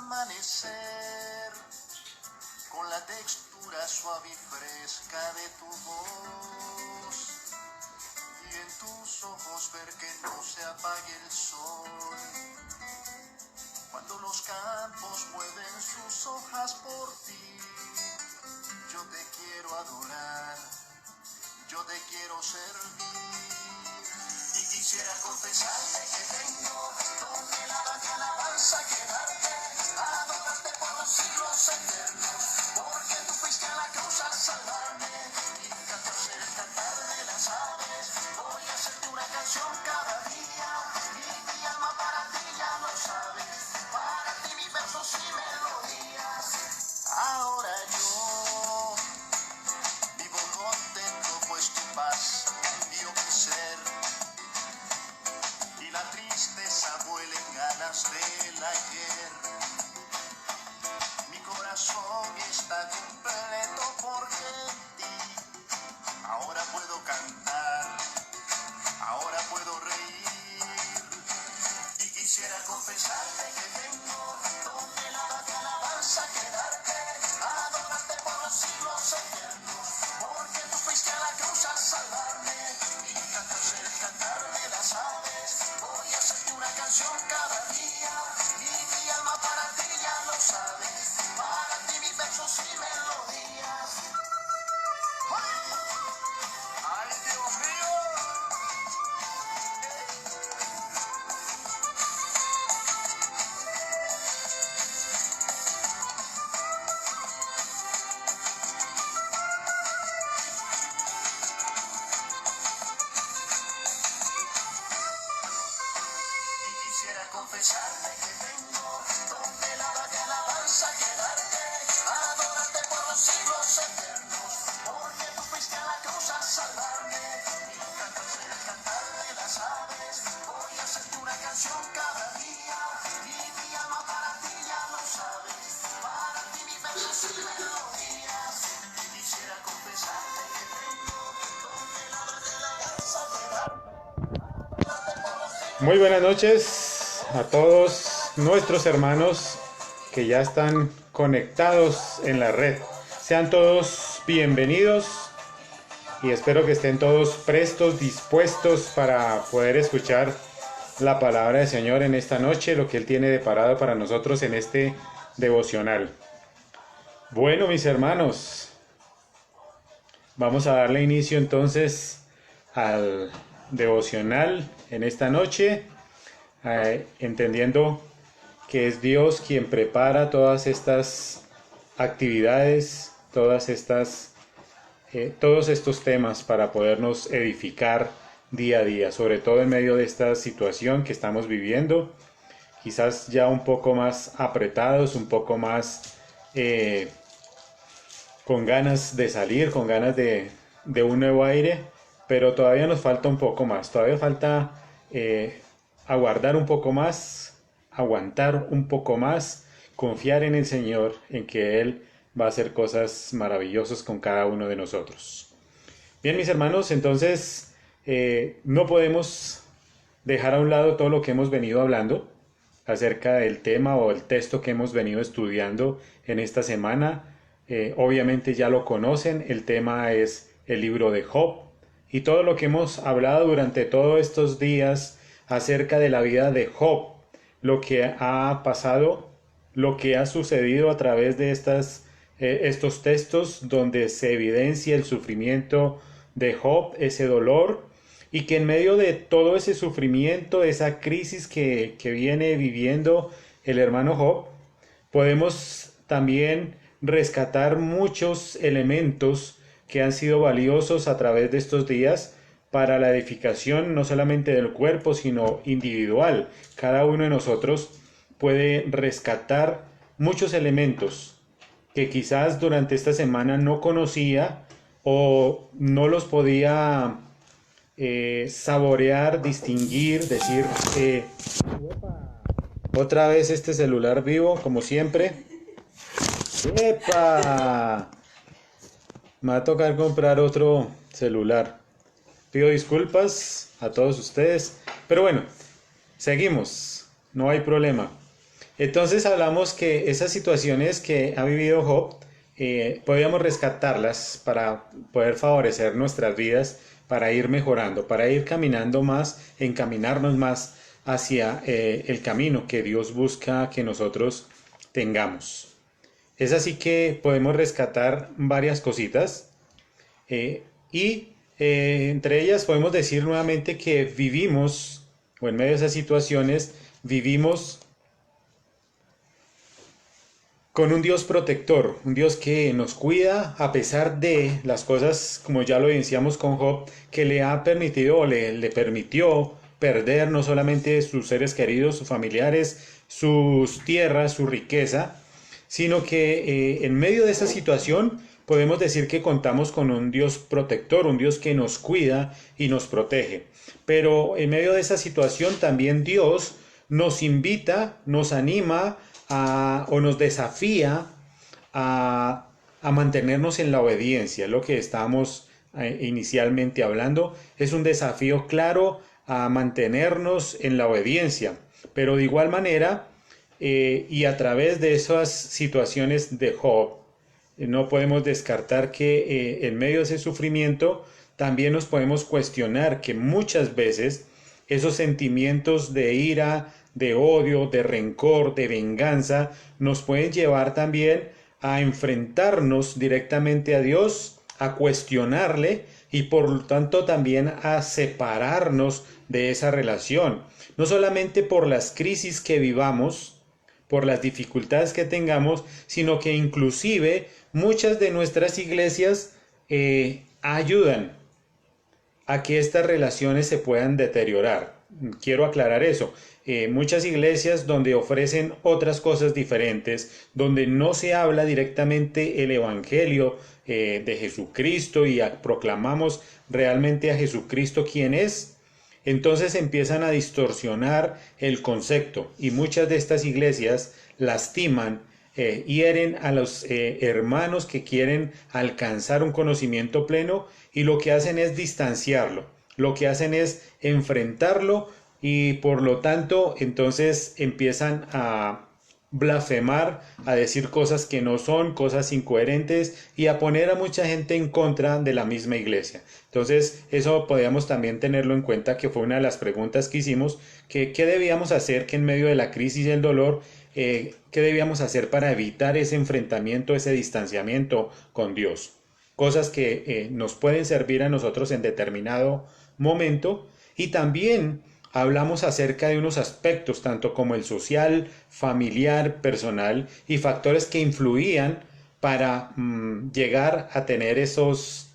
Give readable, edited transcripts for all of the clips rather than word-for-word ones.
amanecer, con la textura suave y fresca de tu voz, y en tus ojos ver que no se apague el sol. Cuando los campos mueven sus hojas por ti, yo te quiero adorar, yo te quiero servir. Y quisiera confesarte que tengo toneladas de alabanza que darte, adorarte por los siglos eternos, porque tú fuiste a la cruz a salvarme. Y cantar ser el cantar de las aves, voy a hacerte una canción cada día, y mi alma para ti ya lo sabes, para ti mis versos y melodías. Ahora yo vivo contento, pues tu paz dio mi ser, y la tristeza vuela en ganas del ayer. Mi corazón está completo porque en ti ahora puedo cantar, ahora puedo reír. Y quisiera confesarte que tengo toneladas de alabanza que darte, adorarte por los siglos eternos, porque tú fuiste a la cruz a salvarme. Y cantar ser el cantar de las aves, voy a hacerte una canción cada día, y mi alma para ti ya lo sabes, para ti mis versos y melodías. ¡Ay, Dios mío! Quisiera confesarte que tengo toneladas de alabanza que darte, adorarte por los siglos eternos, porque tú fuiste a la cruz a salvarme. Y cantar ser el cantar de las aves, voy a hacerte una canción cada día, y mi alma para ti ya lo sabes, para ti mis versos y melodías. Y quisiera confesarte que tengo toneladas de alabanza que darte. Muy buenas noches a todos nuestros hermanos que ya están conectados en la red. Sean todos bienvenidos y espero que estén todos prestos, dispuestos para poder escuchar la palabra del Señor en esta noche, lo que Él tiene deparado para nosotros en este devocional. Bueno, mis hermanos, vamos a darle inicio entonces al devocional en esta noche, entendiendo que es Dios quien prepara todas estas actividades, todos estos temas para podernos edificar día a día, sobre todo en medio de esta situación que estamos viviendo, quizás ya un poco más apretados, un poco más con ganas de salir, con ganas de un nuevo aire, pero todavía nos falta un poco más, todavía falta aguardar un poco más, aguantar un poco más, confiar en el Señor, en que Él va a hacer cosas maravillosas con cada uno de nosotros. Bien, mis hermanos, entonces no podemos dejar a un lado todo lo que hemos venido hablando acerca del tema o el texto que hemos venido estudiando en esta semana. Obviamente ya lo conocen, el tema es el libro de Job y todo lo que hemos hablado durante todos estos días acerca de la vida de Job, lo que ha pasado, lo que ha sucedido a través de estos textos donde se evidencia el sufrimiento de Job, ese dolor, y que en medio de todo ese sufrimiento, esa crisis que viene viviendo el hermano Job, podemos también rescatar muchos elementos que han sido valiosos a través de estos días para la edificación no solamente del cuerpo, sino individual. Cada uno de nosotros puede rescatar muchos elementos que quizás durante esta semana no conocía o no los podía saborear, distinguir, decir otra vez este celular vivo, como siempre. ¡Epa! Me va a tocar comprar otro celular. Pido disculpas a todos ustedes, pero bueno, seguimos, no hay problema. Entonces hablamos que esas situaciones que ha vivido Job, podríamos rescatarlas para poder favorecer nuestras vidas, para ir mejorando, para ir caminando más, encaminarnos más hacia el camino que Dios busca que nosotros tengamos. Es así que podemos rescatar varias cositas y entre ellas podemos decir nuevamente que vivimos, o en medio de esas situaciones, vivimos con un Dios protector, un Dios que nos cuida a pesar de las cosas, como ya lo evidenciamos con Job, que le ha permitido o le permitió perder no solamente sus seres queridos, sus familiares, sus tierras, su riqueza, sino que en medio de esa situación podemos decir que contamos con un Dios protector, un Dios que nos cuida y nos protege. Pero en medio de esa situación también Dios nos invita, nos anima o nos desafía a mantenernos en la obediencia. Lo que estábamos inicialmente hablando es un desafío claro a mantenernos en la obediencia. Pero de igual manera, y a través de esas situaciones de Job, no podemos descartar que en medio de ese sufrimiento también nos podemos cuestionar que muchas veces esos sentimientos de ira, de odio, de rencor, de venganza, nos pueden llevar también a enfrentarnos directamente a Dios, a cuestionarle y por lo tanto también a separarnos de esa relación. No solamente por las crisis que vivamos, por las dificultades que tengamos, sino que inclusive muchas de nuestras iglesias ayudan a que estas relaciones se puedan deteriorar. Quiero aclarar eso. Muchas iglesias donde ofrecen otras cosas diferentes, donde no se habla directamente el Evangelio de Jesucristo y proclamamos realmente a Jesucristo quien es, entonces empiezan a distorsionar el concepto y muchas de estas iglesias lastiman, hieren a los hermanos que quieren alcanzar un conocimiento pleno y lo que hacen es distanciarlo, lo que hacen es enfrentarlo y por lo tanto entonces empiezan a blasfemar, a decir cosas que no son, cosas incoherentes y a poner a mucha gente en contra de la misma iglesia. Entonces eso podíamos también tenerlo en cuenta, que fue una de las preguntas que hicimos, que qué debíamos hacer, que en medio de la crisis y el dolor, qué debíamos hacer para evitar ese enfrentamiento, ese distanciamiento con Dios. Cosas que nos pueden servir a nosotros en determinado momento y también hablamos acerca de unos aspectos, tanto como el social, familiar, personal y factores que influían para llegar a tener esos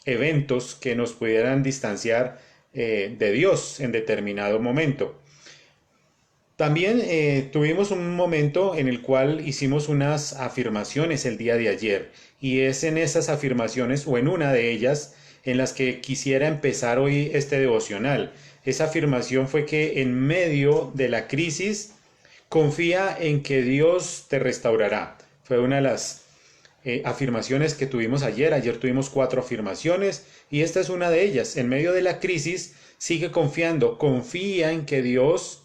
eventos que nos pudieran distanciar de Dios en determinado momento. También tuvimos un momento en el cual hicimos unas afirmaciones el día de ayer y es en esas afirmaciones o en una de ellas en las que quisiera empezar hoy este devocional. Esa afirmación fue que en medio de la crisis confía en que Dios te restaurará. Fue una de las afirmaciones que tuvimos ayer. Ayer tuvimos 4 afirmaciones y esta es una de ellas. En medio de la crisis sigue confiando, confía en que Dios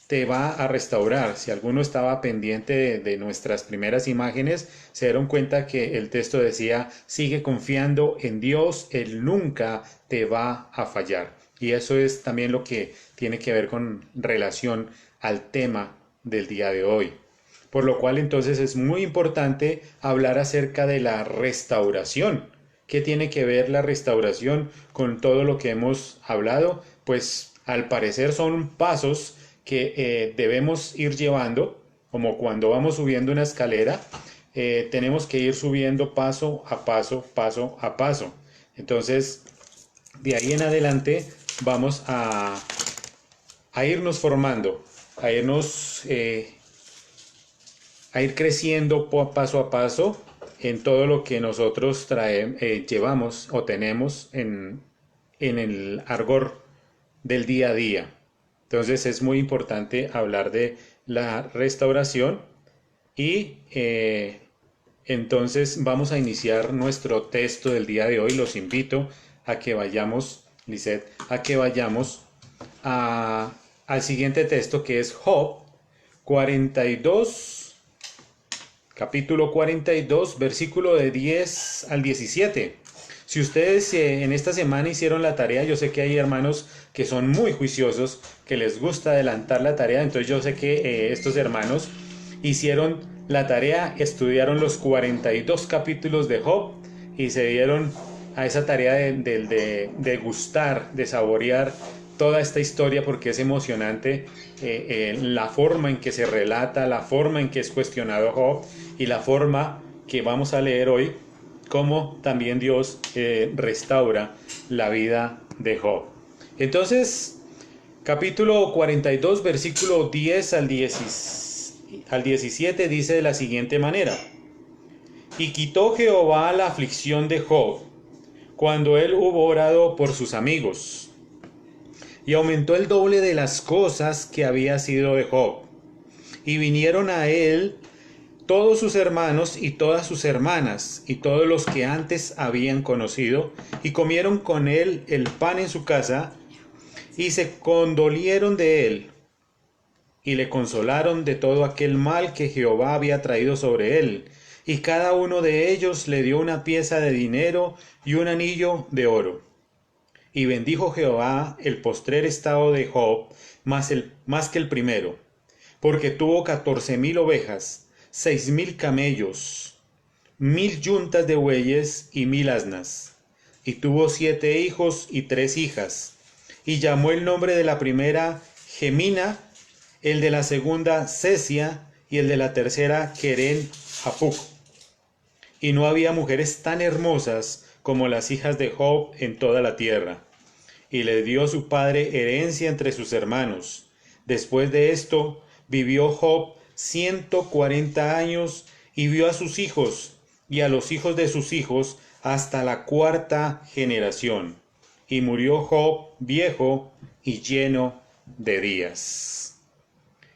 te va a restaurar. Si alguno estaba pendiente de nuestras primeras imágenes, se dieron cuenta que el texto decía, sigue confiando en Dios, Él nunca te va a fallar. Y eso es también lo que tiene que ver con relación al tema del día de hoy. Por lo cual entonces es muy importante hablar acerca de la restauración. ¿Qué tiene que ver la restauración con todo lo que hemos hablado? Pues al parecer son pasos que debemos ir llevando, como cuando vamos subiendo una escalera, tenemos que ir subiendo paso a paso, paso a paso. Entonces, de ahí en adelante vamos a irnos formando, a ir creciendo paso a paso en todo lo que nosotros llevamos o tenemos en el argor del día a día. Entonces es muy importante hablar de la restauración y entonces vamos a iniciar nuestro texto del día de hoy. Los invito a que vayamos, a que vayamos al siguiente texto que es Job 42, capítulo 42, versículo de 10 al 17. Si ustedes en esta semana hicieron la tarea, yo sé que hay hermanos que son muy juiciosos, que les gusta adelantar la tarea, entonces yo sé que estos hermanos hicieron la tarea, estudiaron los 42 capítulos de Job y se dieron a esa tarea de gustar, de saborear toda esta historia porque es emocionante, la forma en que se relata, la forma en que es cuestionado Job y la forma que vamos a leer hoy, cómo también Dios restaura la vida de Job. Entonces, capítulo 42, versículo 10 al 17 dice de la siguiente manera: Y quitó Jehová la aflicción de Job, cuando él hubo orado por sus amigos, y aumentó el doble de las cosas que había sido de Job. Y vinieron a él todos sus hermanos y todas sus hermanas, y todos los que antes habían conocido, y comieron con él el pan en su casa, y se condolieron de él, y le consolaron de todo aquel mal que Jehová había traído sobre él. Y cada uno de ellos le dio una pieza de dinero y un anillo de oro. Y bendijo Jehová el postrer estado de Job más que el primero, porque tuvo 14,000 ovejas, 6,000 camellos, 1,000 yuntas de bueyes y 1,000 asnas. Y tuvo 7 hijos y 3 hijas. Y llamó el nombre de la primera Gemina, el de la segunda Cesia, y el de la tercera Queren Hapuc. Y no había mujeres tan hermosas como las hijas de Job en toda la tierra. Y le dio su padre herencia entre sus hermanos. Después de esto, vivió Job 140 años y vio a sus hijos y a los hijos de sus hijos hasta la 4ª generación. Y murió Job viejo y lleno de días.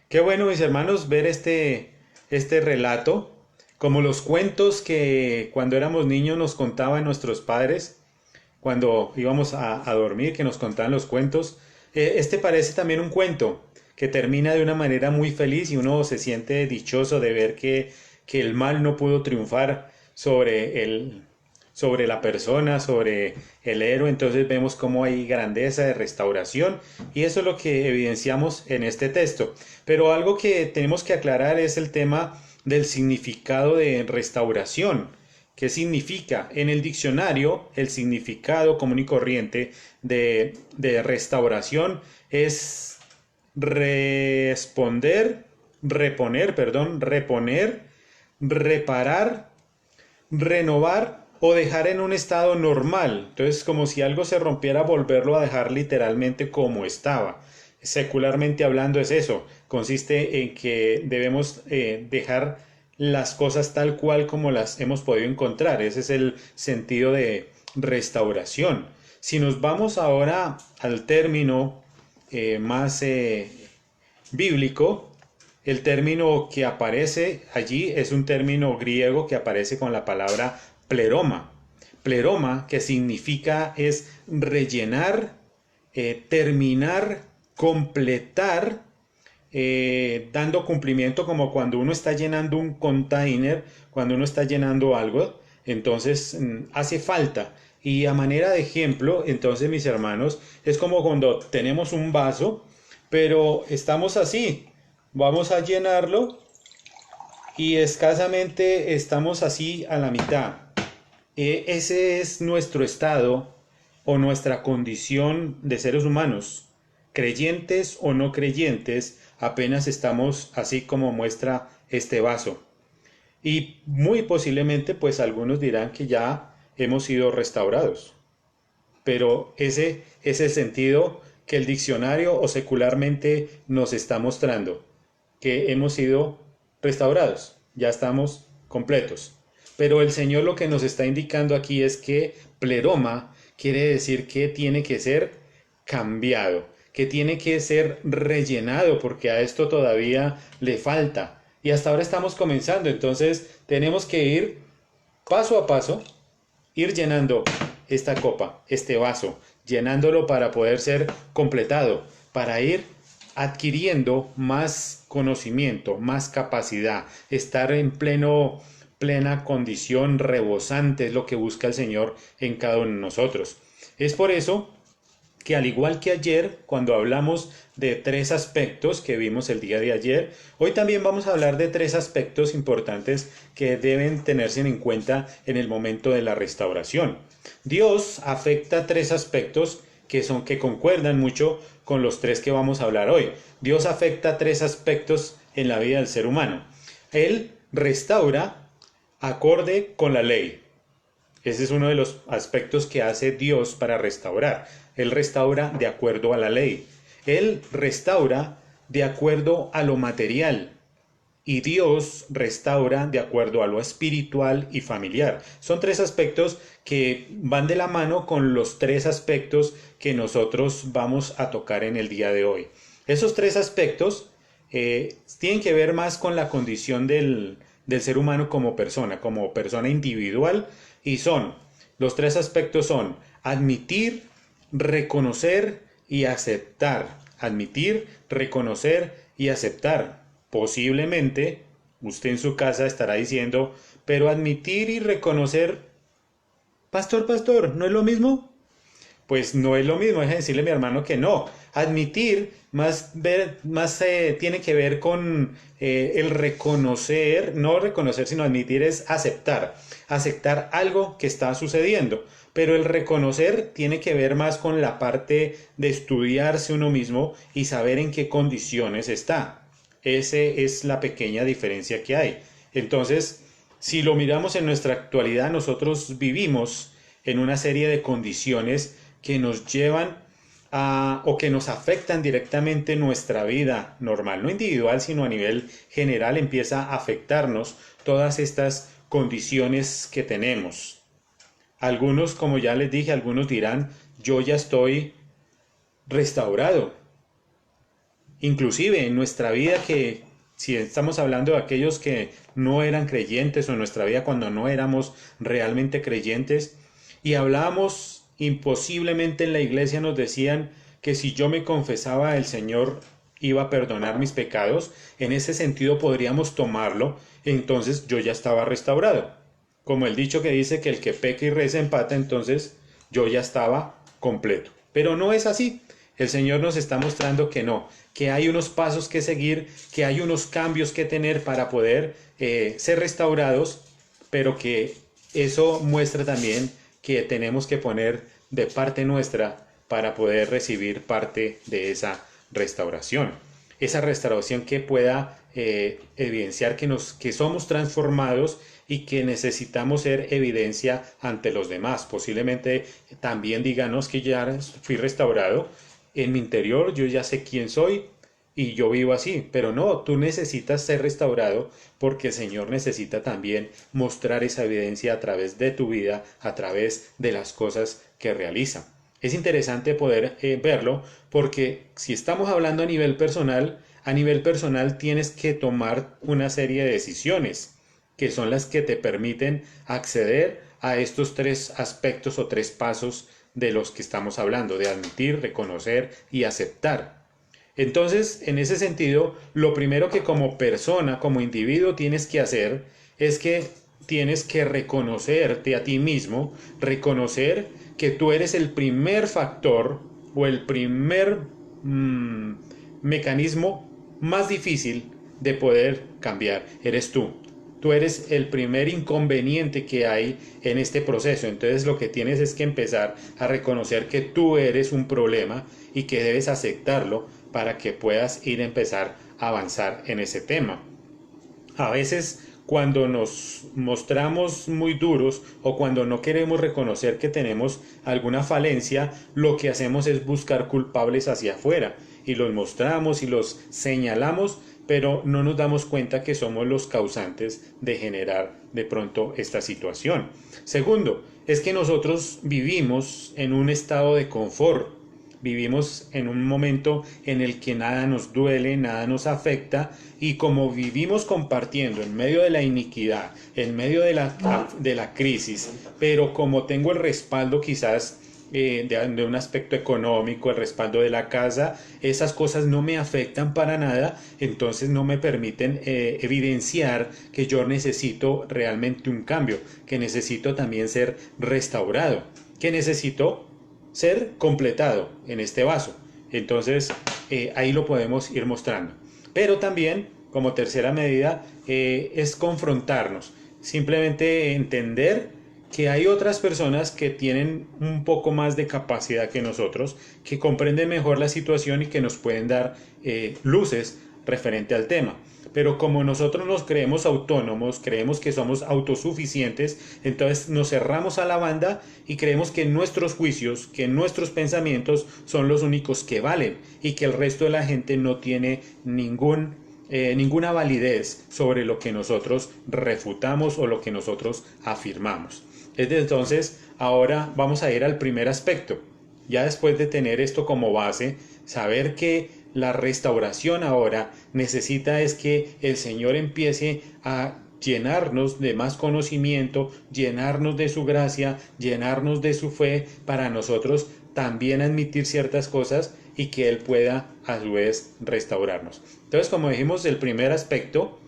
Qué bueno, mis hermanos, ver este relato, como los cuentos que cuando éramos niños nos contaban nuestros padres, cuando íbamos a dormir, que nos contaban los cuentos. Este parece también un cuento que termina de una manera muy feliz y uno se siente dichoso de ver que el mal no pudo triunfar sobre la persona, sobre el héroe. Entonces vemos cómo hay grandeza de restauración y eso es lo que evidenciamos en este texto. Pero algo que tenemos que aclarar es el tema del significado de restauración. ¿Qué significa? En el diccionario, el significado común y corriente de restauración es reponer, reparar, renovar o dejar en un estado normal. Entonces, como si algo se rompiera, volverlo a dejar literalmente como estaba. Secularmente hablando es eso. Consiste en que debemos dejar las cosas tal cual como las hemos podido encontrar. Ese es el sentido de restauración. Si nos vamos ahora al término más bíblico, el término que aparece allí es un término griego que aparece con la palabra pleroma. Pleroma, que significa es rellenar, terminar, completar, dando cumplimiento, como cuando uno está llenando un container, cuando uno está llenando algo, entonces hace falta. Y a manera de ejemplo, entonces mis hermanos, es como cuando tenemos un vaso, pero estamos así, vamos a llenarlo y escasamente estamos así a la mitad. Ese es nuestro estado o nuestra condición de seres humanos, creyentes o no creyentes, apenas estamos así como muestra este vaso. Y muy posiblemente pues algunos dirán que ya hemos sido restaurados. Pero ese es el sentido que el diccionario o secularmente nos está mostrando, que hemos sido restaurados, ya estamos completos. Pero el Señor lo que nos está indicando aquí es que pleroma quiere decir que tiene que ser cambiado, que tiene que ser rellenado, porque a esto todavía le falta. Y hasta ahora estamos comenzando, entonces tenemos que ir paso a paso, ir llenando esta copa, este vaso, llenándolo para poder ser completado, para ir adquiriendo más conocimiento, más capacidad, estar en plena condición rebosante es lo que busca el Señor en cada uno de nosotros. Es por eso que al igual que ayer, cuando hablamos de 3 aspectos que vimos el día de ayer, hoy también vamos a hablar de 3 aspectos importantes que deben tenerse en cuenta en el momento de la restauración. Dios afecta 3 aspectos que concuerdan mucho con los 3 que vamos a hablar hoy. Dios afecta 3 aspectos en la vida del ser humano. Él restaura acorde con la ley. Ese es uno de los aspectos que hace Dios para restaurar. Él restaura de acuerdo a la ley. Él restaura de acuerdo a lo material. Y Dios restaura de acuerdo a lo espiritual y familiar. Son 3 aspectos que van de la mano con los 3 aspectos que nosotros vamos a tocar en el día de hoy. Esos 3 aspectos tienen que ver más con la condición del ser humano como persona individual, y los 3 aspectos son admitir, reconocer y aceptar. Admitir, reconocer y aceptar. Posiblemente usted en su casa estará diciendo, pero admitir y reconocer, pastor, ¿no es lo mismo? Pues no es lo mismo, deja decirle a mi hermano que no. Admitir tiene que ver con el reconocer, no reconocer, sino admitir es aceptar algo que está sucediendo. Pero el reconocer tiene que ver más con la parte de estudiarse uno mismo y saber en qué condiciones está. Esa es la pequeña diferencia que hay. Entonces, si lo miramos en nuestra actualidad, nosotros vivimos en una serie de condiciones que nos llevan o que nos afectan directamente nuestra vida normal, no individual, sino a nivel general empieza a afectarnos todas estas condiciones que tenemos. Algunos, como ya les dije, algunos dirán, yo ya estoy restaurado. Inclusive en nuestra vida, que si estamos hablando de aquellos que no eran creyentes, o en nuestra vida cuando no éramos realmente creyentes y hablábamos imposiblemente en la iglesia, nos decían que si yo me confesaba, el Señor iba a perdonar mis pecados. En ese sentido podríamos tomarlo, entonces yo ya estaba restaurado. Como el dicho que dice que el que peca y reza empata, entonces yo ya estaba completo. Pero no es así. El Señor nos está mostrando que no, que hay unos pasos que seguir, que hay unos cambios que tener para poder ser restaurados, pero que eso muestra también que tenemos que poner de parte nuestra para poder recibir parte de esa restauración. Esa restauración que pueda evidenciar que somos transformados y que necesitamos ser evidencia ante los demás. Posiblemente también díganos que ya fui restaurado. En mi interior yo ya sé quién soy y yo vivo así, pero no, tú necesitas ser restaurado porque el Señor necesita también mostrar esa evidencia a través de tu vida, a través de las cosas que realiza. Es interesante poder verlo porque si estamos hablando a nivel personal tienes que tomar una serie de decisiones que son las que te permiten acceder a estos 3 aspectos o 3 pasos de los que estamos hablando, de admitir, reconocer y aceptar. Entonces, en ese sentido, lo primero que como persona, como individuo tienes que hacer es que tienes que reconocerte a ti mismo, reconocer que tú eres el primer factor o el primer mecanismo más difícil de poder cambiar. Eres tú. Tú eres el primer inconveniente que hay en este proceso. Entonces lo que tienes es que empezar a reconocer que tú eres un problema y que debes aceptarlo para que puedas empezar a avanzar en ese tema. A veces cuando nos mostramos muy duros o cuando no queremos reconocer que tenemos alguna falencia, lo que hacemos es buscar culpables hacia afuera y los mostramos y los señalamos, pero no nos damos cuenta que somos los causantes de generar de pronto esta situación. Segundo, es que nosotros vivimos en un estado de confort, vivimos en un momento en el que nada nos duele, nada nos afecta, y como vivimos compartiendo en medio de la iniquidad, en medio de la crisis, pero como tengo el respaldo quizás de un aspecto económico, el respaldo de la casa, esas cosas no me afectan para nada, entonces no me permiten evidenciar que yo necesito realmente un cambio, que necesito también ser restaurado, que necesito ser completado en este vaso. Entonces ahí lo podemos ir mostrando. Pero también, como tercera medida, es confrontarnos, simplemente entender que hay otras personas que tienen un poco más de capacidad que nosotros, que comprenden mejor la situación y que nos pueden dar luces referente al tema. Pero como nosotros nos creemos autónomos, creemos que somos autosuficientes, entonces nos cerramos a la banda y creemos que nuestros juicios, que nuestros pensamientos son los únicos que valen y que el resto de la gente no tiene ninguna validez sobre lo que nosotros refutamos o lo que nosotros afirmamos. Entonces, ahora vamos a ir al primer aspecto. Ya después de tener esto como base, saber que la restauración ahora necesita es que el Señor empiece a llenarnos de más conocimiento, llenarnos de su gracia, llenarnos de su fe para nosotros también admitir ciertas cosas y que Él pueda a su vez restaurarnos. Entonces, como dijimos, el primer aspecto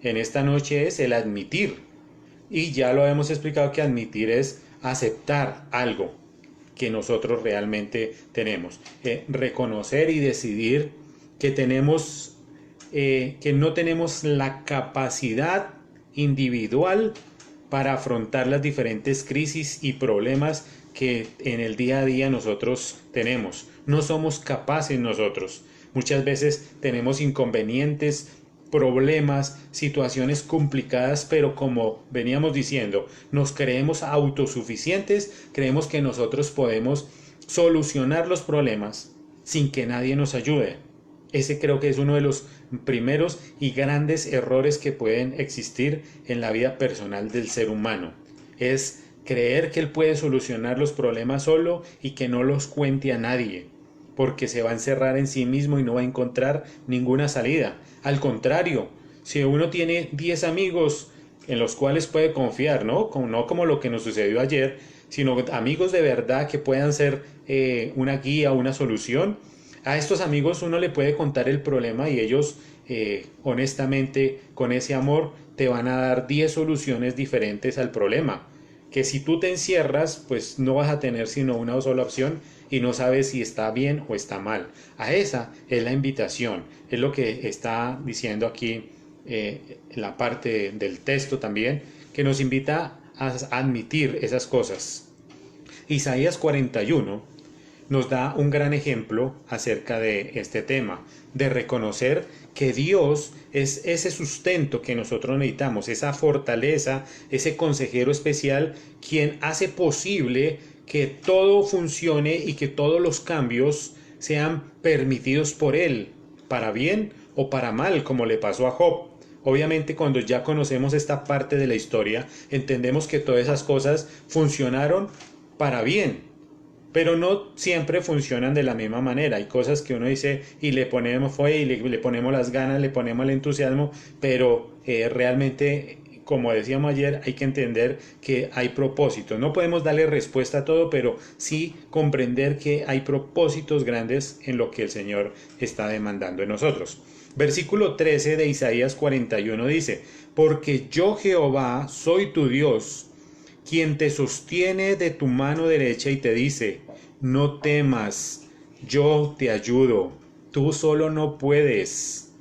en esta noche es el admitir. Y ya lo hemos explicado que admitir es aceptar algo que nosotros realmente tenemos. Reconocer y decidir que que no tenemos la capacidad individual para afrontar las diferentes crisis y problemas que en el día a día nosotros tenemos. No somos capaces nosotros. Muchas veces tenemos inconvenientes, problemas, situaciones complicadas, pero como veníamos diciendo, nos creemos autosuficientes, creemos que nosotros podemos solucionar los problemas sin que nadie nos ayude. Ese creo que es uno de los primeros y grandes errores que pueden existir en la vida personal del ser humano. Es creer que él puede solucionar los problemas solo y que no los cuente a nadie, porque se va a encerrar en sí mismo y no va a encontrar ninguna salida. Al contrario, si uno tiene 10 amigos en los cuales puede confiar, no como lo que nos sucedió ayer, sino amigos de verdad que puedan ser una guía, una solución, a estos amigos uno le puede contar el problema y ellos honestamente con ese amor te van a dar 10 soluciones diferentes al problema. Que si tú te encierras, pues no vas a tener sino una sola opción y no sabes si está bien o está mal. A esa es la invitación, es lo que está diciendo aquí la parte del texto también, que nos invita a admitir esas cosas. Isaías 41 nos da un gran ejemplo acerca de este tema, de reconocer que Dios es ese sustento que nosotros necesitamos, esa fortaleza, ese consejero especial, quien hace posible que todo funcione y que todos los cambios sean permitidos por Él, para bien o para mal, como le pasó a Job. Obviamente, cuando ya conocemos esta parte de la historia, entendemos que todas esas cosas funcionaron para bien, pero no siempre funcionan de la misma manera. Hay cosas que uno dice y le ponemos fe y le ponemos las ganas, le ponemos el entusiasmo, pero realmente, como decíamos ayer, hay que entender que hay propósitos. No podemos darle respuesta a todo, pero sí comprender que hay propósitos grandes en lo que el Señor está demandando de nosotros. Versículo 13 de Isaías 41 dice: porque yo Jehová soy tu Dios, quien te sostiene de tu mano derecha y te dice: no temas, yo te ayudo, tú solo no puedes.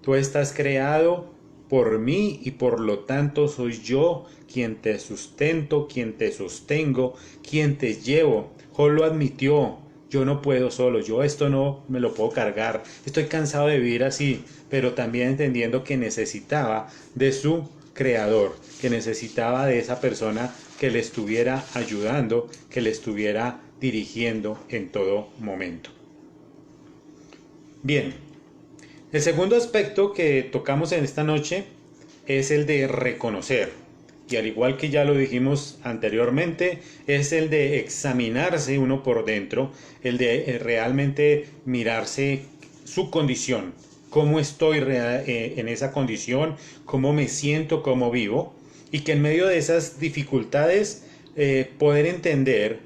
Tú estás creado por mí y por lo tanto soy yo quien te sustento, quien te sostengo, quien te llevo. Job lo admitió: yo no puedo solo, yo esto no me lo puedo cargar, estoy cansado de vivir así, pero también entendiendo que necesitaba de su creador, que necesitaba de esa persona que le estuviera ayudando, que le estuviera dirigiendo en todo momento. Bien, el segundo aspecto que tocamos en esta noche es el de reconocer, y al igual que ya lo dijimos anteriormente, es el de examinarse uno por dentro, el de realmente mirarse su condición, cómo estoy en esa condición, cómo me siento, cómo vivo, y que en medio de esas dificultades poder entender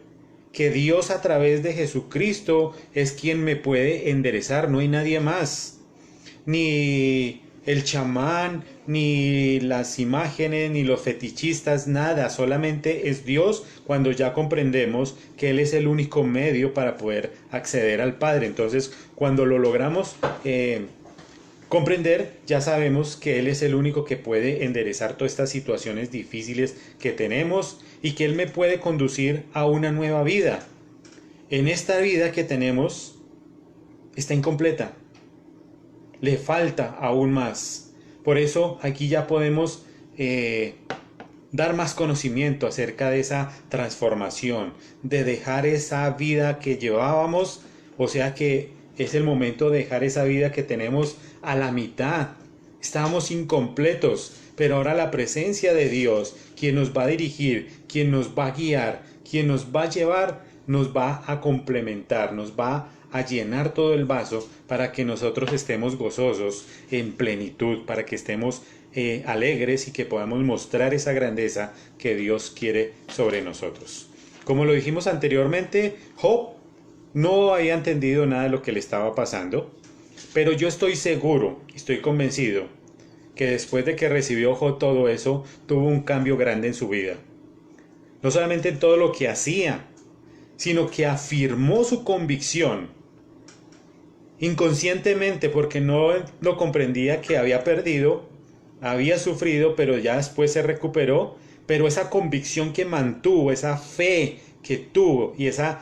que Dios a través de Jesucristo es quien me puede enderezar, no hay nadie más. Ni el chamán, ni las imágenes, ni los fetichistas, nada, solamente es Dios cuando ya comprendemos que Él es el único medio para poder acceder al Padre. Entonces, cuando lo logramos comprender, ya sabemos que Él es el único que puede enderezar todas estas situaciones difíciles que tenemos y que Él me puede conducir a una nueva vida. En esta vida que tenemos está incompleta. Le falta aún más. Por eso aquí ya podemos dar más conocimiento acerca de esa transformación, de dejar esa vida que llevábamos, o sea que es el momento de dejar esa vida que tenemos a la mitad. Estábamos incompletos, pero ahora la presencia de Dios, quien nos va a dirigir, quien nos va a guiar, quien nos va a llevar, nos va a complementar, nos va a llenar todo el vaso para que nosotros estemos gozosos en plenitud, para que estemos alegres y que podamos mostrar esa grandeza que Dios quiere sobre nosotros. Como lo dijimos anteriormente, Job no había entendido nada de lo que le estaba pasando, pero yo estoy seguro, estoy convencido, que después de que recibió Job todo eso, tuvo un cambio grande en su vida. No solamente en todo lo que hacía, sino que afirmó su convicción inconscientemente, porque no lo comprendía, que había perdido, había sufrido, pero ya después se recuperó. Pero esa convicción que mantuvo, esa fe que tuvo y esa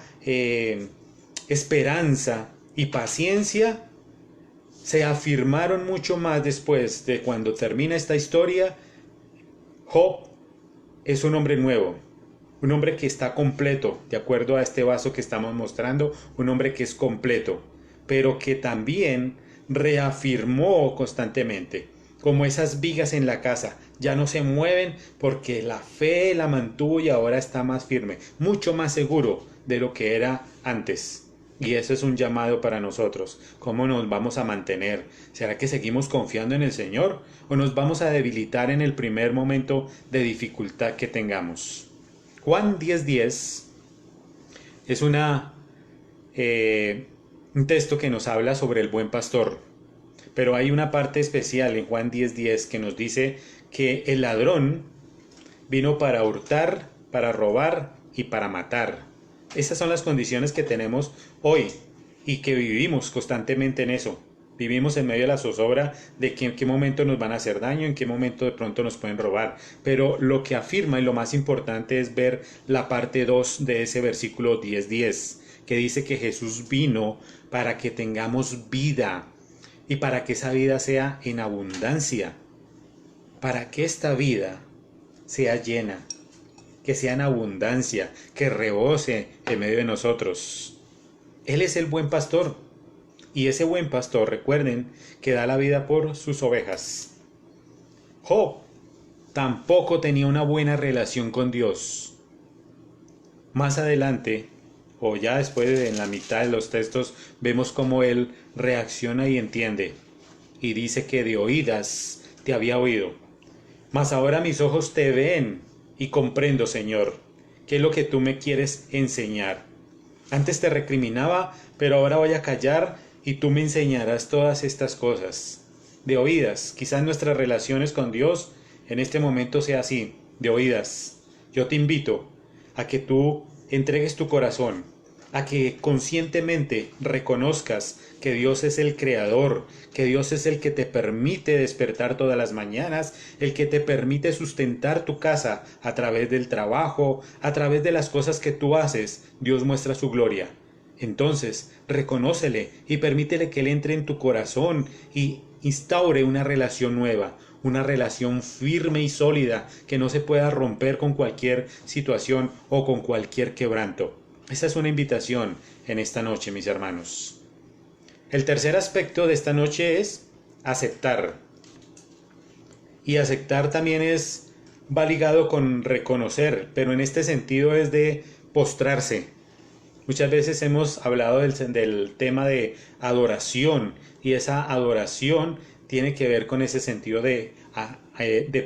esperanza y paciencia se afirmaron mucho más después de cuando termina esta historia. Job es un hombre nuevo, un hombre que está completo, de acuerdo a este vaso que estamos mostrando, un hombre que es completo, pero que también reafirmó constantemente, como esas vigas en la casa, ya no se mueven porque la fe la mantuvo y ahora está más firme, mucho más seguro de lo que era antes. Y eso es un llamado para nosotros. ¿Cómo nos vamos a mantener? ¿Será que seguimos confiando en el Señor o nos vamos a debilitar en el primer momento de dificultad que tengamos? Juan 10:10 es un texto que nos habla sobre el buen pastor. Pero hay una parte especial en Juan 10:10 que nos dice que el ladrón vino para hurtar, para robar y para matar. Esas son las condiciones que tenemos hoy y que vivimos constantemente en eso. Vivimos en medio de la zozobra de que en qué momento nos van a hacer daño, en qué momento de pronto nos pueden robar. Pero lo que afirma y lo más importante es ver la parte 2 de ese versículo 10:10, que dice que Jesús vino para que tengamos vida y para que esa vida sea en abundancia, para que esta vida sea llena, que sea en abundancia, que rebose en medio de nosotros. Él es el buen pastor. Y ese buen pastor, recuerden, que da la vida por sus ovejas. Job tampoco tenía una buena relación con Dios. Más adelante, o ya después en la mitad de los textos, vemos cómo él reacciona y entiende. Y dice que de oídas te había oído, mas ahora mis ojos te ven y comprendo, Señor, qué es lo que tú me quieres enseñar. Antes te recriminaba, pero ahora voy a callar y tú me enseñarás todas estas cosas. De oídas, quizás nuestras relaciones con Dios en este momento sea así, de oídas. Yo te invito a que tú entregues tu corazón, a que conscientemente reconozcas que Dios es el creador, que Dios es el que te permite despertar todas las mañanas, el que te permite sustentar tu casa a través del trabajo, a través de las cosas que tú haces. Dios muestra su gloria. Entonces, reconócele y permítele que Él entre en tu corazón y instaure una relación nueva, una relación firme y sólida que no se pueda romper con cualquier situación o con cualquier quebranto. Esa es una invitación en esta noche, mis hermanos. El tercer aspecto de esta noche es aceptar. Y aceptar también va ligado con reconocer, pero en este sentido es de postrarse. Muchas veces hemos hablado del tema de adoración, y esa adoración tiene que ver con ese sentido de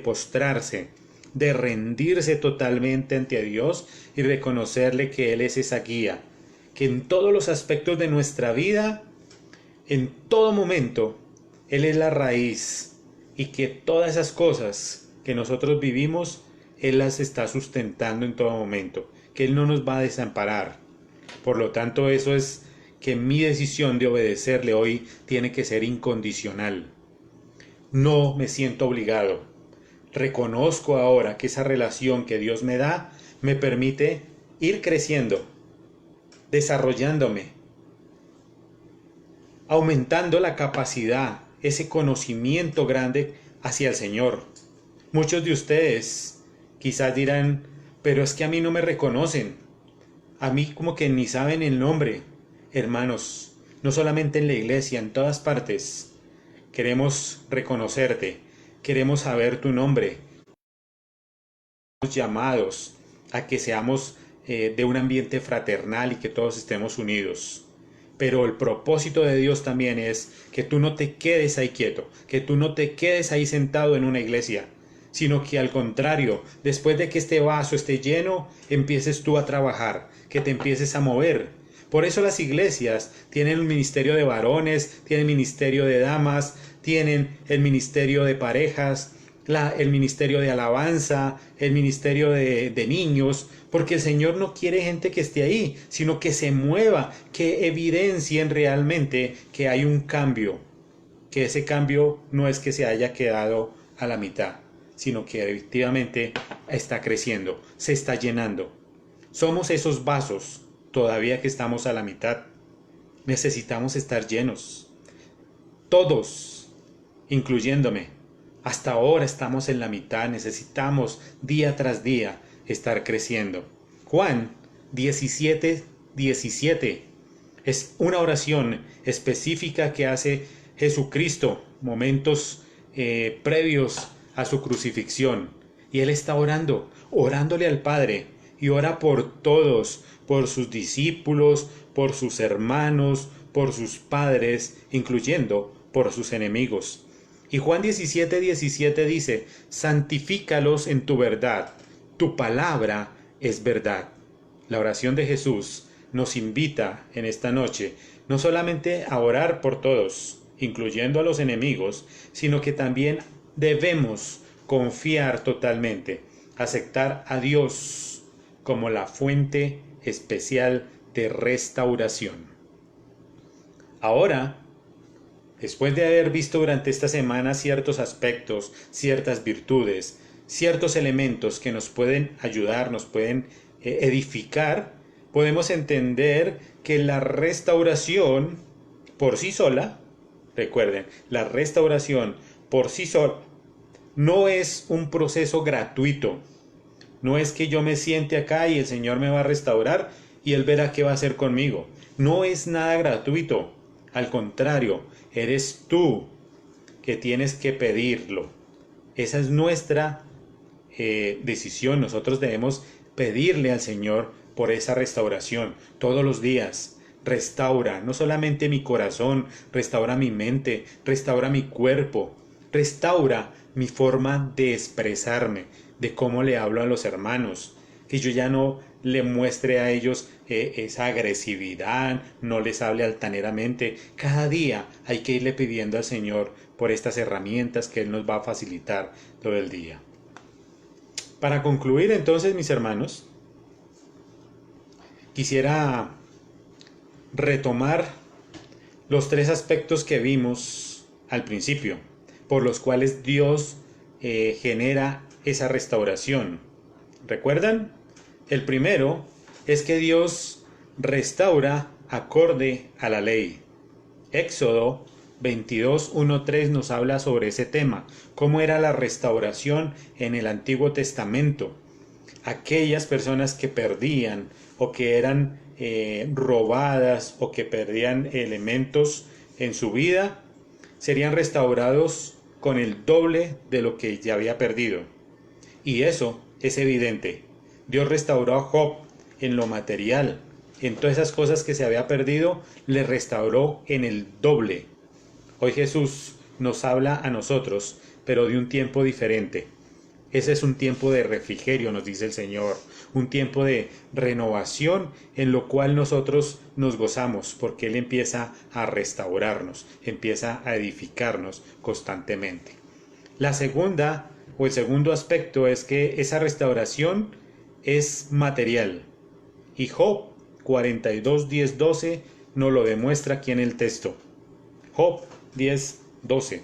postrarse. de rendirse totalmente ante Dios y reconocerle que Él es esa guía, que en todos los aspectos de nuestra vida, en todo momento, Él es la raíz y que todas esas cosas que nosotros vivimos, Él las está sustentando en todo momento, que Él no nos va a desamparar. Por lo tanto, eso es que mi decisión de obedecerle hoy tiene que ser incondicional. No me siento obligado. Reconozco ahora que esa relación que Dios me da me permite ir creciendo, desarrollándome, aumentando la capacidad, ese conocimiento grande hacia el Señor. Muchos de ustedes quizás dirán, pero es que a mí no me reconocen, a mí como que ni saben el nombre. Hermanos, no solamente en la iglesia, en todas partes, queremos reconocerte, queremos saber tu nombre. Estamos llamados a que seamos de un ambiente fraternal y que todos estemos unidos. Pero el propósito de Dios también es que tú no te quedes ahí quieto, que tú no te quedes ahí sentado en una iglesia, sino que al contrario, después de que este vaso esté lleno, empieces tú a trabajar, que te empieces a mover. Por eso las iglesias tienen un ministerio de varones, tienen ministerio de damas, tienen el ministerio de parejas, el ministerio de alabanza, el ministerio de niños, porque el Señor no quiere gente que esté ahí, sino que se mueva, que evidencien realmente que hay un cambio, que ese cambio no es que se haya quedado a la mitad, sino que efectivamente está creciendo, se está llenando. Somos esos vasos todavía que estamos a la mitad. Necesitamos estar llenos. Todos, incluyéndome. Hasta ahora estamos en la mitad, necesitamos día tras día estar creciendo. Juan 17:17 es una oración específica que hace Jesucristo momentos previos a su crucifixión. Y Él está orándole al Padre, y ora por todos, por sus discípulos, por sus hermanos, por sus padres, incluyendo por sus enemigos. Y Juan 17:17 dice, santifícalos en tu verdad, tu palabra es verdad. La oración de Jesús nos invita en esta noche no solamente a orar por todos, incluyendo a los enemigos, sino que también debemos confiar totalmente, aceptar a Dios como la fuente especial de restauración. Ahora, después de haber visto durante esta semana ciertos aspectos, ciertas virtudes, ciertos elementos que nos pueden ayudar, nos pueden edificar, podemos entender que la restauración por sí sola, recuerden, la restauración por sí sola no es un proceso gratuito. No es que yo me siente acá y el Señor me va a restaurar y Él verá qué va a hacer conmigo. No es nada gratuito. Al contrario, eres tú que tienes que pedirlo. Esa es nuestra decisión. Nosotros debemos pedirle al Señor por esa restauración todos los días. Restaura no solamente mi corazón, restaura mi mente, restaura mi cuerpo, restaura mi forma de expresarme, de cómo le hablo a los hermanos, que yo ya no le muestre a ellos esa agresividad, no les hable altaneramente. Cada día hay que irle pidiendo al Señor por estas herramientas que Él nos va a facilitar todo el día. Para concluir entonces, mis hermanos, quisiera retomar los tres aspectos que vimos al principio, por los cuales Dios genera esa restauración. ¿Recuerdan? El primero es que Dios restaura acorde a la ley. Éxodo 22:1-3 nos habla sobre ese tema, cómo era la restauración en el Antiguo Testamento. Aquellas personas que perdían o que eran robadas o que perdían elementos en su vida, serían restaurados con el doble de lo que ya había perdido. Y eso es evidente. Dios restauró a Job en lo material, en todas esas cosas que se había perdido, le restauró en el doble. Hoy Jesús nos habla a nosotros, pero de un tiempo diferente. Ese es un tiempo de refrigerio, nos dice el Señor, un tiempo de renovación en lo cual nosotros nos gozamos, porque Él empieza a restaurarnos, empieza a edificarnos constantemente. La segunda o el segundo aspecto es que esa restauración es material. Y Job 42, 10, 12 nos lo demuestra aquí en el texto. Job 10, 12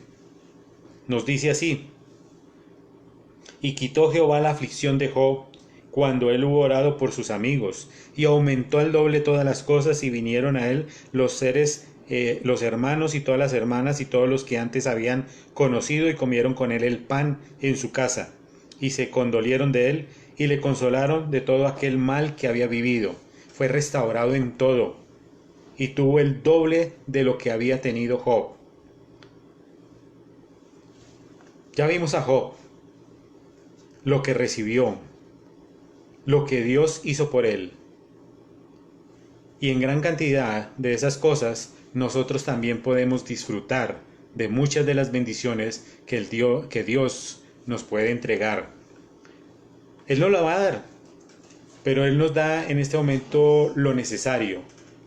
nos dice así: y quitó Jehová la aflicción de Job cuando él hubo orado por sus amigos, y aumentó al doble todas las cosas, y vinieron a él los seres, los hermanos y todas las hermanas y todos los que antes habían conocido, y comieron con él el pan en su casa, y se condolieron de él, y le consolaron de todo aquel mal que había vivido. Fue restaurado en todo, y tuvo el doble de lo que había tenido Job. Ya vimos a Job, lo que recibió, lo que Dios hizo por él. Y en gran cantidad de esas cosas nosotros también podemos disfrutar de muchas de las bendiciones que Dios nos puede entregar. Él nos la va a dar, pero Él nos da en este momento lo necesario,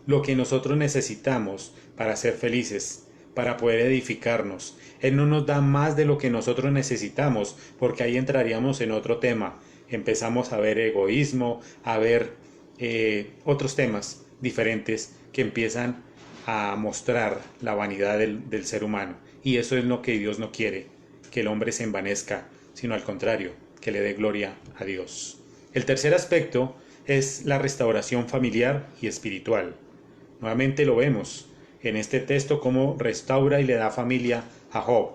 lo que nosotros necesitamos para ser felices, para poder edificarnos. Él no nos da más de lo que nosotros necesitamos, porque ahí entraríamos en otro tema. Empezamos a ver egoísmo, a ver otros temas diferentes que empiezan a mostrar la vanidad del ser humano. Y eso es lo que Dios no quiere, que el hombre se envanezca, sino al contrario, que le dé gloria a Dios. El tercer aspecto es la restauración familiar y espiritual. Nuevamente lo vemos en este texto cómo restaura y le da familia a Job.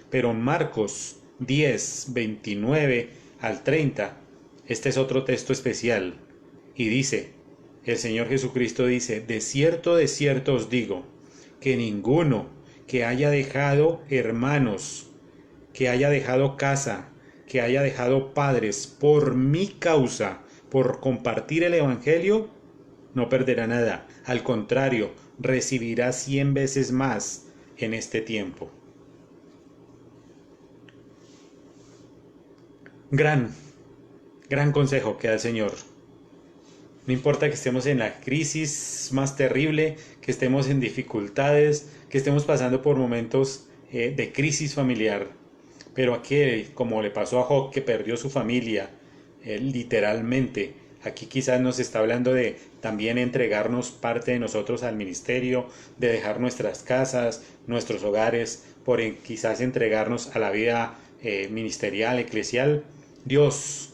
Pero en Marcos 10, 29 al 30, este es otro texto especial. Y dice, el Señor Jesucristo dice: de cierto os digo, que ninguno que haya dejado hermanos, que haya dejado casa, que haya dejado padres por mi causa, por compartir el Evangelio, no perderá nada. Al contrario, recibirá 100 veces más en este tiempo. Gran consejo que da el Señor. No importa que estemos en la crisis más terrible, que estemos en dificultades, que estemos pasando por momentos de crisis familiar, pero aquel, como le pasó a Job, que perdió su familia, literalmente, aquí quizás nos está hablando de también entregarnos parte de nosotros al ministerio, de dejar nuestras casas, nuestros hogares, por quizás entregarnos a la vida ministerial, eclesial. Dios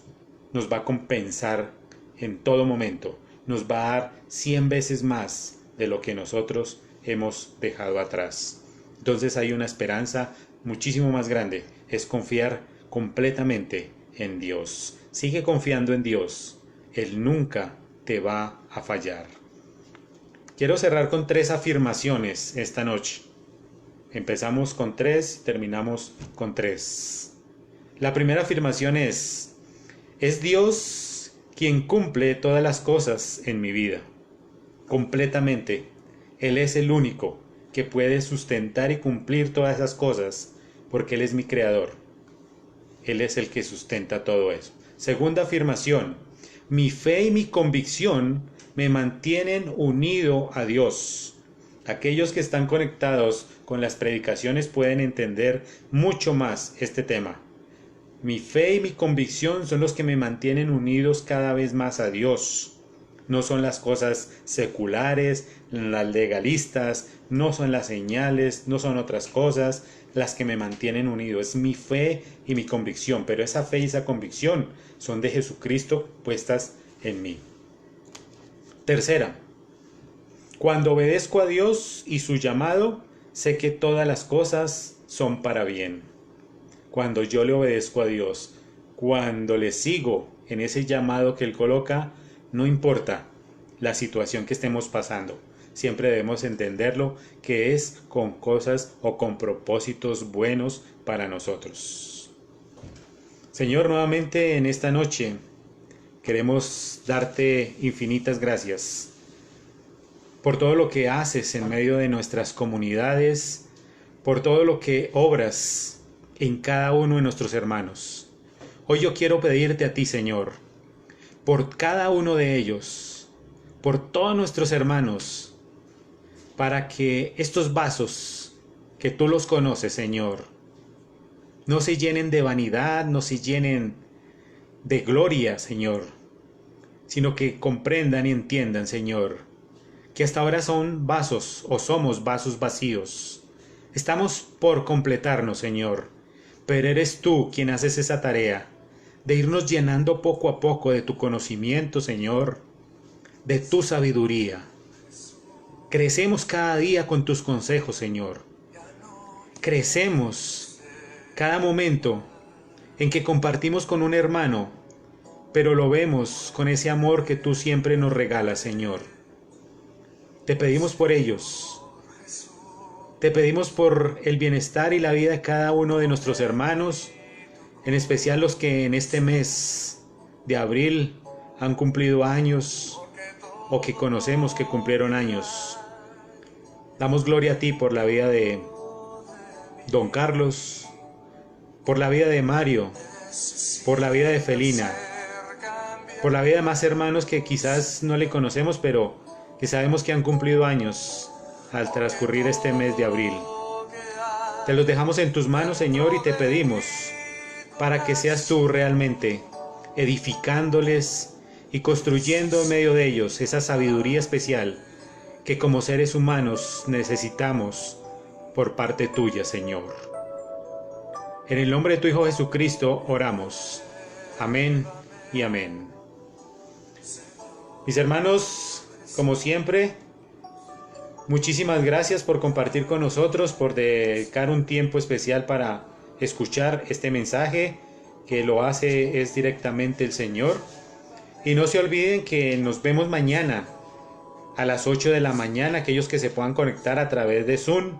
nos va a compensar en todo momento, nos va a dar 100 veces más de lo que nosotros hemos dejado atrás. Entonces hay una esperanza muchísimo más grande, es confiar completamente en Dios. Sigue confiando en Dios, Él nunca te va a fallar. Quiero cerrar con 3 afirmaciones esta noche. Empezamos con 3 y terminamos con 3. La primera afirmación es Dios quien cumple todas las cosas en mi vida, completamente. Él es el único que puede sustentar y cumplir todas esas cosas, porque Él es mi creador. Él es el que sustenta todo eso. Segunda afirmación, mi fe y mi convicción me mantienen unido a Dios. Aquellos que están conectados con las predicaciones pueden entender mucho más este tema. Mi fe y mi convicción son los que me mantienen unidos cada vez más a Dios. No son las cosas seculares, las legalistas, no son las señales, no son otras cosas las que me mantienen unido. Es mi fe y mi convicción, pero esa fe y esa convicción son de Jesucristo puestas en mí. Tercera, cuando obedezco a Dios y su llamado, sé que todas las cosas son para bien. Cuando yo le obedezco a Dios, cuando le sigo en ese llamado que Él coloca, no importa la situación que estemos pasando, siempre debemos entenderlo que es con cosas o con propósitos buenos para nosotros. Señor, nuevamente en esta noche queremos darte infinitas gracias por todo lo que haces en medio de nuestras comunidades, por todo lo que obras en cada uno de nuestros hermanos. Hoy yo quiero pedirte a ti, Señor, por cada uno de ellos, por todos nuestros hermanos, para que estos vasos, que tú los conoces, Señor, no se llenen de vanidad, no se llenen de gloria, Señor, sino que comprendan y entiendan, Señor, que hasta ahora son vasos o somos vasos vacíos. Estamos por completarnos, Señor, pero eres tú quien haces esa tarea de irnos llenando poco a poco de tu conocimiento, Señor, de tu sabiduría. Crecemos cada día con tus consejos, Señor. Crecemos cada momento en que compartimos con un hermano, pero lo vemos con ese amor que tú siempre nos regalas, Señor. Te pedimos por ellos. Te pedimos por el bienestar y la vida de cada uno de nuestros hermanos, en especial los que en este mes de abril han cumplido años o que conocemos que cumplieron años. Damos gloria a ti por la vida de Don Carlos, por la vida de Mario, por la vida de Felina, por la vida de más hermanos que quizás no le conocemos, pero que sabemos que han cumplido años al transcurrir este mes de abril. Te los dejamos en tus manos, Señor, y te pedimos para que seas tú realmente edificándoles y construyendo en medio de ellos esa sabiduría especial que como seres humanos necesitamos por parte tuya, Señor. En el nombre de tu Hijo Jesucristo oramos. Amén y amén. Mis hermanos, como siempre, muchísimas gracias por compartir con nosotros, por dedicar un tiempo especial para escuchar este mensaje, que lo hace es directamente el Señor. Y no se olviden que nos vemos mañana a las 8 de la mañana, aquellos que se puedan conectar a través de Zoom.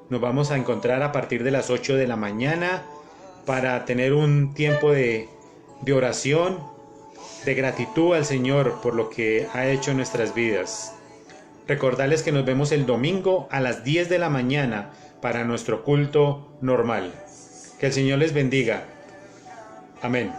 Nos vamos a encontrar a partir de las 8 de la mañana para tener un tiempo de oración, de gratitud al Señor por lo que ha hecho en nuestras vidas. Recordarles que nos vemos el domingo a las 10 de la mañana para nuestro culto normal. Que el Señor les bendiga. Amén.